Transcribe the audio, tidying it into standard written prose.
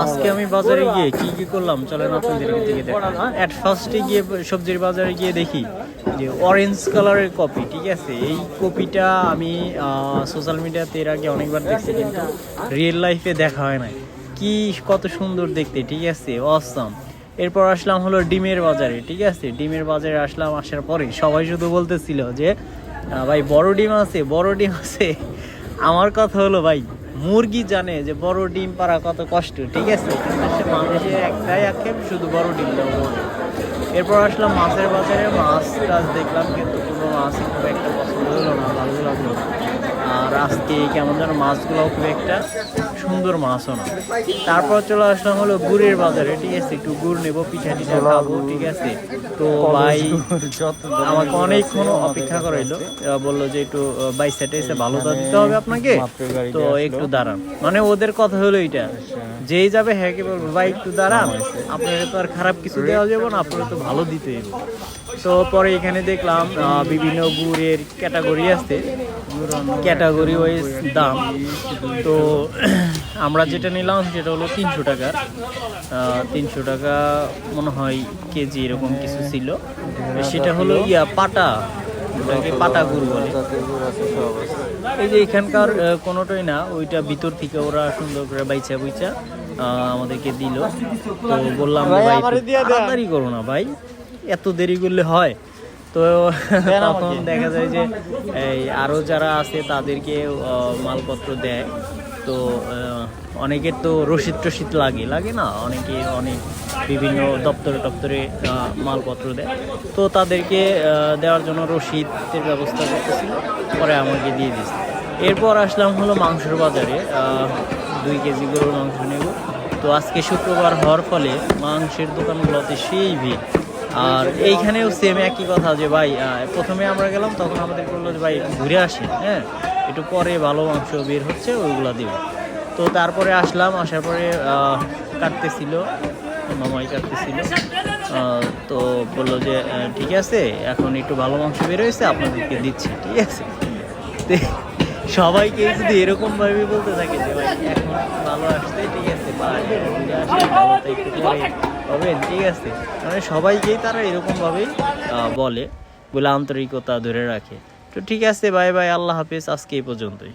আজকে আমি বাজারে গিয়ে কি কি করলাম চলেন আপনাদের দিকে দেখান। এট ফার্স্টে গিয়ে সবজির বাজারে গিয়ে দেখি যে অরেঞ্জ কালারের কপি, ঠিক আছে। এই কপিটা আমি সোশ্যাল মিডিয়াতে এর আগে অনেকবার দেখছি, কিন্তু রিয়েল লাইফে দেখা হয় না। কি কত সুন্দর দেখতে, ঠিক আছে, অসাম। এরপর আসলাম হলো ডিমের বাজারে, ঠিক আছে। ডিমের বাজারে আসলাম, আসার পরে সবাই শুধু বলতেছিল যে ভাই বড় ডিম আছে, বড় ডিম আছে। আমার কথা হলো ভাই, মুরগি জানে যে বড় ডিম পাড়া কত কষ্ট, ঠিক আছে। মানুষের একটাই আক্ষেপ, শুধু বড় ডিম দাও, বড় ডিম। এরপর আসলাম মাছের বাজারে, মাছ টাছ দেখলাম, কিন্তু কোনো মাছই খুব একটা পছন্দ হলো না, ভালো লাগলো না। আর আজকে কেমন যেন মাছগুলোও খুব একটা সুন্দর মাছও না। তারপর চলে আসলাম হলো গুড়ের বাজারে, ঠিক আছে। একটু গুড় নেবো, পিঠা টিঠা খাবো, ঠিক আছে। তো ভাই আমাকে অনেকক্ষণ অপেক্ষা করাইলো, বললো যে একটু বাই সাইডে এসে ভালো দাম দিতে হবে আপনাকে, তো একটু দাঁড়ান। মানে ওদের কথা হলো এইটা, যেই যাবে হ্যাঁ কে বলবো ভাই একটু দাঁড়ান, আপনাকে তো আর খারাপ কিছু দেওয়া যাবে না, আপনাকে তো ভালো দিতে হবে। তো পরে এখানে দেখলাম বিভিন্ন গুড়ের ক্যাটাগরি আছে, ক্যাটাগরি ওয়াইজ দাম। তো আমরা যেটা নিলাম সেটা হলো 300 টাকা, 300 টাকা মনে হয় কেজি, এরকম কিছু ছিল। সেটা হলো পাটা, ওটাকে পাটা গুড় বলে। এই যে এখানকার কোনোটাই না, ওইটা ভিতর থেকে ওরা সুন্দর করে বাইচা বুইচা আমাদেরকে দিল। তো বললাম ভাই তাড়াতাড়ি করো না ভাই, এত দেরি করলে হয়। তো তখন দেখা যায় যে এই আরও যারা আছে তাদেরকে মালপত্র দেয়। তো অনেকের তো রসিদ টসিদ লাগে না, অনেকে অনেক বিভিন্ন দপ্তরে মালপত্র দেয়। তো তাদেরকে দেওয়ার জন্য রসিদের ব্যবস্থা করতেছিল, পরে আমাকে দিয়ে দিচ্ছে। এরপর আসলাম হলো মাংসের বাজারে, 2 কেজি গরুর মাংস নেব। তো আজকে শুক্রবার হওয়ার ফলে মাংসের দোকানগুলোতে সেই ভিড়। আর এইখানেও সেম একই কথা যে ভাই প্রথমে আমরা গেলাম, তখন আমাদের বললো যে ভাই ঘুরে আসি, হ্যাঁ একটু পরে ভালো মাংস বের হচ্ছে ওইগুলো দেব। তো তারপরে আসলাম, আসার পরে কাটতেছিল, মামাই কাটতেছিল। তো বললো যে ঠিক আছে, এখন একটু ভালো মাংস বের হয়েছে, আপনাদেরকে দিচ্ছি, ঠিক আছে। সবাইকে যদি এরকম ভাবে বলতে থাকে যে ভাই এখন ভালো আসছে, ঠিক আছে, বা ঘুরে আসে ভালোটা একটু পরে হবে, ঠিক আছে, মানে সবাইকেই তারা এরকম ভাবেই বলে আন্তরিকতা ধরে রাখে। তো ঠিক আছে, বাই বাই, আল্লাহ হাফেজ, আজকে এই পর্যন্তই।